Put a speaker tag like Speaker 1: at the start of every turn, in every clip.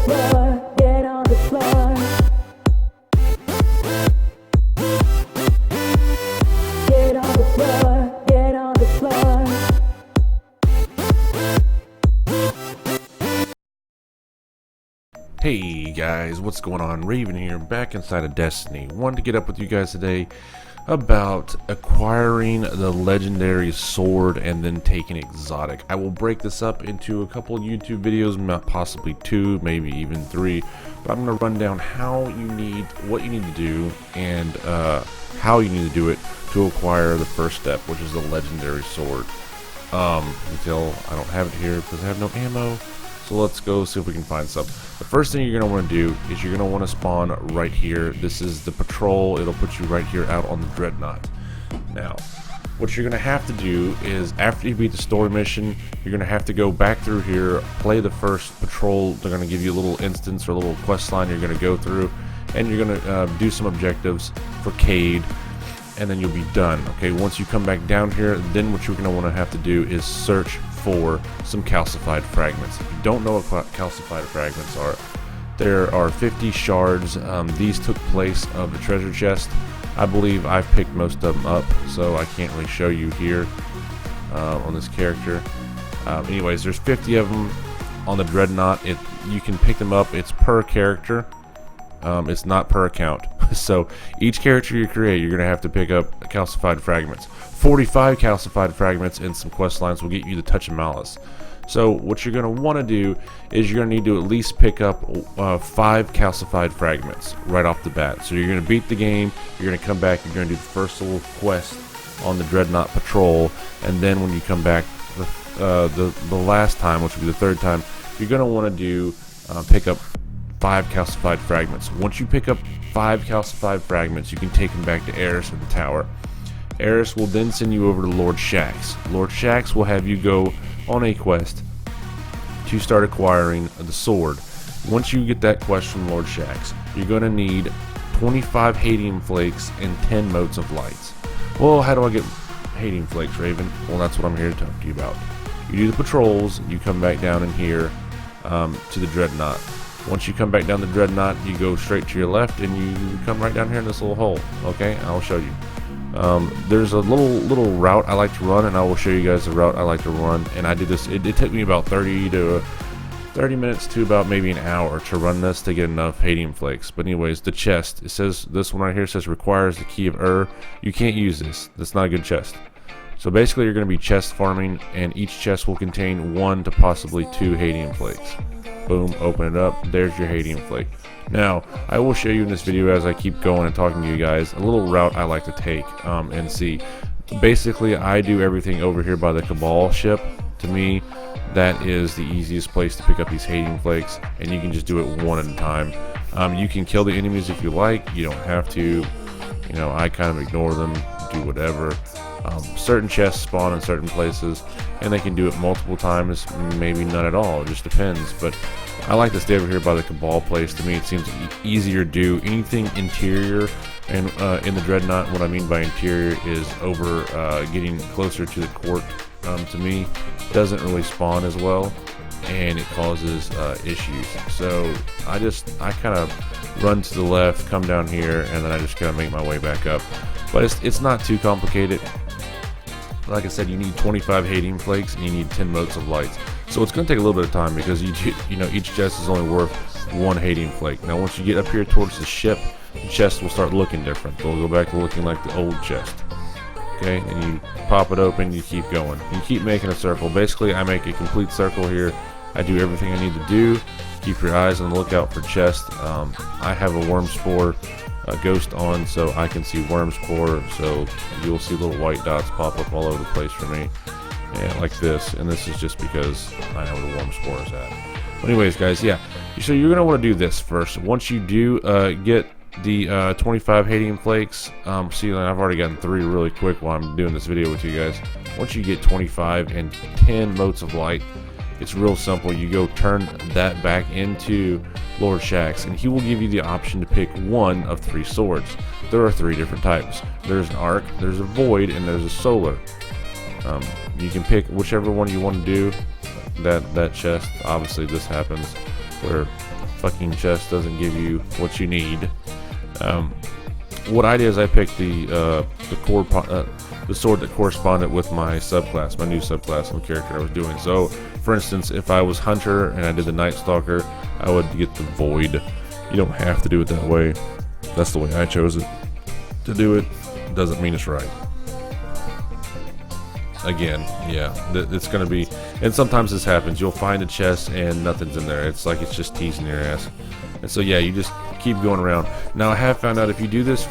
Speaker 1: floor, get on the floor. Get on the floor, get on the floor.
Speaker 2: Hey guys, what's going on? Raven here, back inside of Destiny. Wanted to get up with you guys today about acquiring the legendary sword and then taking exotic. I will break this up into a couple YouTube videos, possibly 2, maybe even 3, but I'm going to run down what you need to do and how you need to do it to acquire the first step, which is the legendary sword. Until I don't have it here because I have no ammo. So let's go see if we can find some. The first thing you're going to want to do is you're going to want to spawn right here. This is the patrol. It'll put you right here out on the Dreadnought. Now, what you're going to have to do is after you beat the story mission, you're going to have to go back through here, play the first patrol. They're going to give you a little instance or a little quest line you're going to go through, and you're going to do some objectives for Cade, and then you'll be done. Okay, once you come back down here, then what you're going to want to have to do is search for some calcified fragments. If you don't know what calcified fragments are, there are 50 shards. These took place of the treasure chest. I believe I've picked most of them up, so I can't really show you here on this character. Anyways, there's 50 of them on the Dreadnought. You can pick them up. It's per character. It's not per account. So each character you create, you're going to have to pick up calcified fragments. 45 calcified fragments and some quest lines will get you the Touch of Malice. So what you're going to want to do is you're going to need to at least pick up 5 calcified fragments right off the bat. So you're going to beat the game, you're going to come back, you're going to do the first little quest on the Dreadnought patrol, and then when you come back the last time, which will be the third time, you're going to want to do pick up 5 calcified fragments. Once you pick up 5 calcified fragments, you can take them back to Eris at the tower. Eris will then send you over to Lord Shaxx. Lord Shaxx will have you go on a quest to start acquiring the sword. Once you get that quest from Lord Shaxx, you're going to need 25 Hadium Flakes and 10 Motes of Lights. Well, how do I get Hadium Flakes, Raven? Well, that's what I'm here to talk to you about. You do the patrols, you come back down in here to the Dreadnought. Once you come back down the Dreadnought, you go straight to your left and you come right down here in this little hole. Okay, I'll show you. There's a little route I like to run, and I will show you guys the route I like to run. And I did this. It took me about 30 minutes to about maybe an hour to run this to get enough Hadium Flakes. But anyways, the chest, it says, this one right here says requires the key of You can't use this. That's not a good chest. So basically you're going to be chest farming, and each chest will contain 1 to possibly 2 Hadium Flakes. Boom, open it up, there's your Hadium Flake. Now, I will show you in this video as I keep going and talking to you guys a little route I like to take and see. Basically, I do everything over here by the Cabal ship. To me, that is the easiest place to pick up these Hadium Flakes, and you can just do it one at a time. You can kill the enemies if you like, you don't have to. You know, I kind of ignore them, do whatever. Certain chests spawn in certain places, and they can do it multiple times, maybe none at all, it just depends. But I like to stay over here by the Cabal place. To me, it seems easier to do. Anything interior and in the Dreadnought, what I mean by interior is over getting closer to the court, to me, doesn't really spawn as well, and it causes issues. So I kind of run to the left, come down here, and then I just kind of make my way back up. But it's not too complicated. Like I said, you need 25 Hadium Flakes and you need 10 Motes of Lights. So it's going to take a little bit of time because you know each chest is only worth 1 Hadium Flake. Now once you get up here towards the ship, the chest will start looking different. They'll go back to looking like the old chest. Okay, and you pop it open, you keep going. You keep making a circle. Basically, I make a complete circle here. I do everything I need to do. Keep your eyes on the lookout for chests. I have a worm spore ghost on, so I can see worm spore, so you'll see little white dots pop up all over the place for me, and like this, and this is just because I know where the worm spore is at. But anyways, guys, yeah, so you're gonna want to do this first. Once you do get the 25 Hadium Flakes, see, I've already gotten 3 really quick while I'm doing this video with you guys. Once you get 25 and 10 Motes of Light, it's real simple. You go turn that back into Lord Shaxx, and he will give you the option to pick one of 3 swords. There are 3 different types. There's an arc, there's a void, and there's a solar. You can pick whichever one you want to do. That chest, obviously this happens. where fucking chest doesn't give you what you need. What I did is I picked the sword that corresponded with my subclass, my new subclass and character I was doing. So, for instance, if I was Hunter and I did the Night Stalker, I would get the Void. You don't have to do it that way. That's the way I chose it. To do it doesn't mean it's right. Again, yeah, it's gonna be, and sometimes this happens. You'll find a chest and nothing's in there. It's like it's just teasing your ass. And so yeah, you just keep going around. Now I have found out if you do this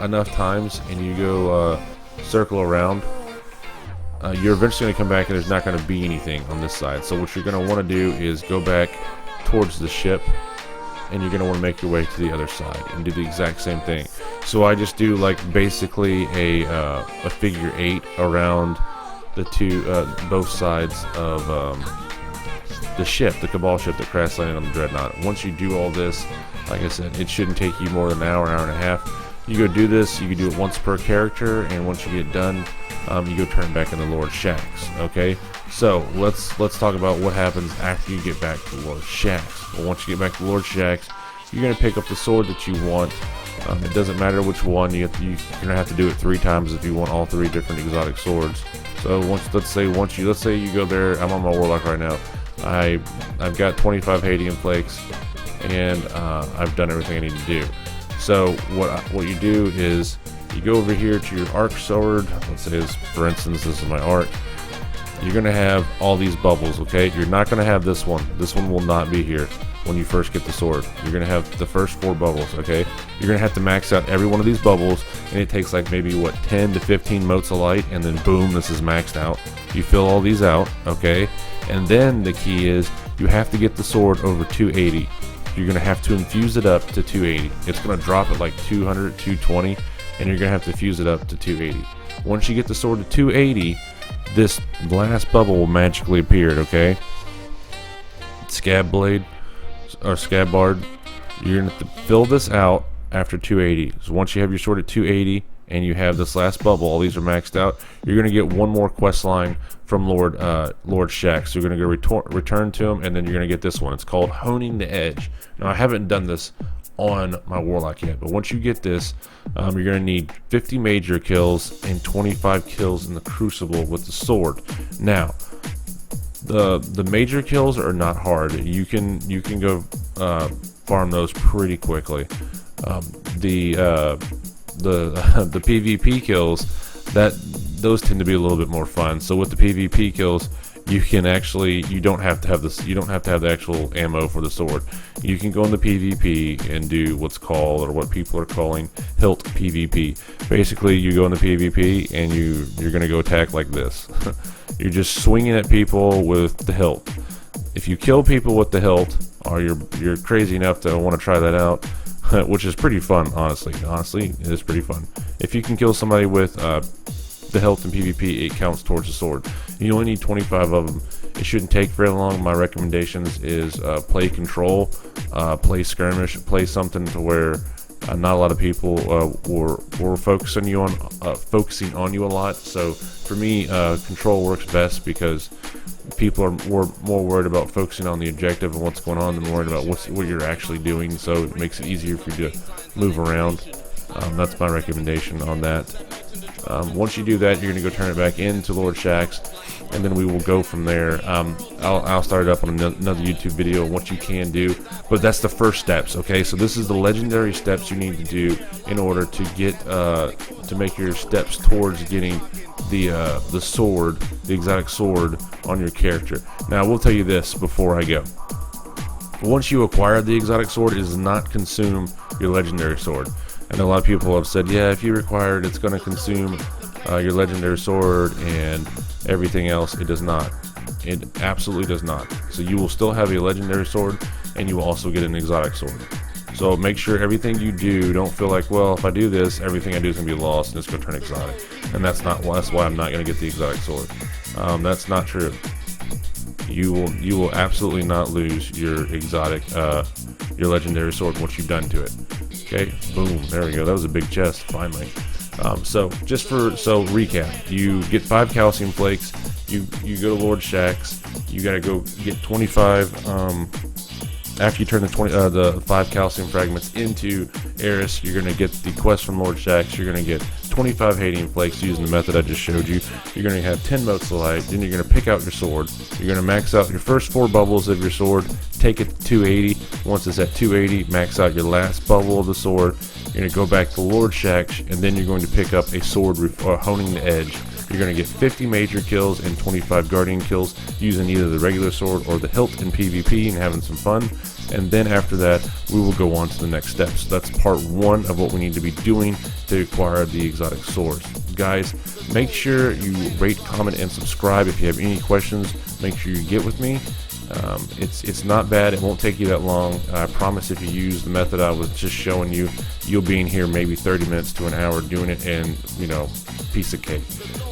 Speaker 2: enough times and you go circle around, you're eventually going to come back and there's not going to be anything on this side. So what you're going to want to do is go back towards the ship, and you're going to want to make your way to the other side and do the exact same thing. So I just do like basically a figure 8 around the both sides of the ship, the Cabal ship that crash landed on the Dreadnought. Once you do all this, like I said, it shouldn't take you more than an hour and a half. You go do this, you can do it once per character, and once you get done, you go turn back into Lord Shaxx. Okay, so let's talk about what happens after you get back to Lord Shaxx. Well, once you get back to Lord Shaxx, you're gonna pick up the sword that you want. It doesn't matter which one. You're gonna have to do it 3 times if you want all 3 different exotic swords. So let's say you go there. I'm on my Warlock right now. I've got 25 Hadean flakes, and I've done everything I need to do. So what you do is you go over here to your arc sword. Let's say this, for instance, this is my arc. You're gonna have all these bubbles, okay? You're not gonna have this one. This one will not be here when you first get the sword. You're gonna have the first 4 bubbles, okay? You're gonna have to max out every one of these bubbles, and it takes like maybe what 10 to 15 motes of light, and then boom, this is maxed out. You fill all these out, okay? And then the key is you have to get the sword over 280. You're gonna have to infuse it up to 280. It's gonna drop at like 200, 220, and you're gonna have to fuse it up to 280. Once you get the sword to 280, this last bubble will magically appear, okay? Scab blade or Scabbard, you're gonna have to fill this out after 280. So once you have your sword at 280 and you have this last bubble, all these are maxed out, you're gonna get one more quest line from Lord Shaxx. So you're gonna go return to him, and then you're gonna get this one. It's called Honing the Edge. Now I haven't done this on my Warlock yet, but once you get this, you're gonna need 50 major kills and 25 kills in the Crucible with the sword. Now the major kills are not hard. You can go farm those pretty quickly. The PvP kills, those tend to be a little bit more fun. So with the PvP kills, you don't have to have the actual ammo for the sword. You can go in the PvP and do what's called, or what people are calling, hilt PvP. Basically, you go in the PvP and you're gonna go attack like this. You're just swinging at people with the hilt. If you kill people with the hilt, or you're crazy enough to want to try that out, which is pretty fun, honestly, it is pretty fun. If you can kill somebody with the hilt in PvP, it counts towards the sword. You only need 25 of them. It shouldn't take very long. My recommendations is play control, play skirmish, play something to where not a lot of people were focusing on you a lot. So for me, control works best because people are more worried about focusing on the objective and what's going on than worried about what you're actually doing. So it makes it easier for you to move around. That's my recommendation on that. Once you do that, you're going to go turn it back into Lord Shaxx, and then we will go from there. I'll start it up on another YouTube video on what you can do, but that's the first steps, okay? So this is the legendary steps you need to do in order to get to make your steps towards getting the sword, the exotic sword on your character. Now I will tell you this before I go. Once you acquire the exotic sword, it does not consume your legendary sword. And a lot of people have said, yeah, if you require it, it's going to consume your legendary sword and everything else. It does not. It absolutely does not. So you will still have a legendary sword, and you will also get an exotic sword. So make sure everything you do, don't feel like, well, if I do this, everything I do is going to be lost and it's going to turn exotic. And that's why I'm not going to get the exotic sword. That's not true. You will absolutely not lose your exotic, your legendary sword once you've done to it. Okay, boom, there we go. That was a big chest, finally. So recap, you get 5 calcium flakes. You go to Lord Shaxx. You gotta go get 25 After you turn the 5 calcium fragments into Eris, you're going to get the quest from Lord Shax. You're going to get 25 Hadium Flakes using the method I just showed you. You're going to have 10 motes of light. Then you're going to pick out your sword. You're going to max out your first 4 bubbles of your sword. Take it to 280. Once it's at 280, max out your last bubble of the sword. You're going to go back to Lord Shax, and then you're going to pick up a sword honing the edge. You're going to get 50 major kills and 25 guardian kills using either the regular sword or the hilt in PvP and having some fun. And then after that, we will go on to the next steps. That's part 1 of what we need to be doing to acquire the exotic swords. Guys, make sure you rate, comment, and subscribe. If you have any questions, make sure you get with me. It's not bad. It won't take you that long. I promise if you use the method I was just showing you, you'll be in here maybe 30 minutes to an hour doing it, and piece of cake.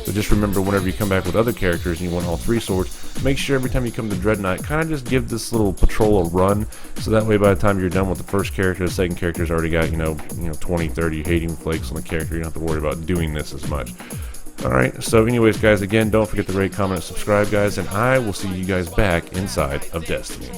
Speaker 2: So just remember, whenever you come back with other characters and you want all 3 swords, make sure every time you come to Dread Knight, kind of just give this little patrol a run, so that way by the time you're done with the first character, the second character's already got 20, 30 Hadium Flakes on the character. You don't have to worry about doing this as much. Alright, so anyways guys, again, don't forget to rate, comment, and subscribe guys, and I will see you guys back inside of Destiny.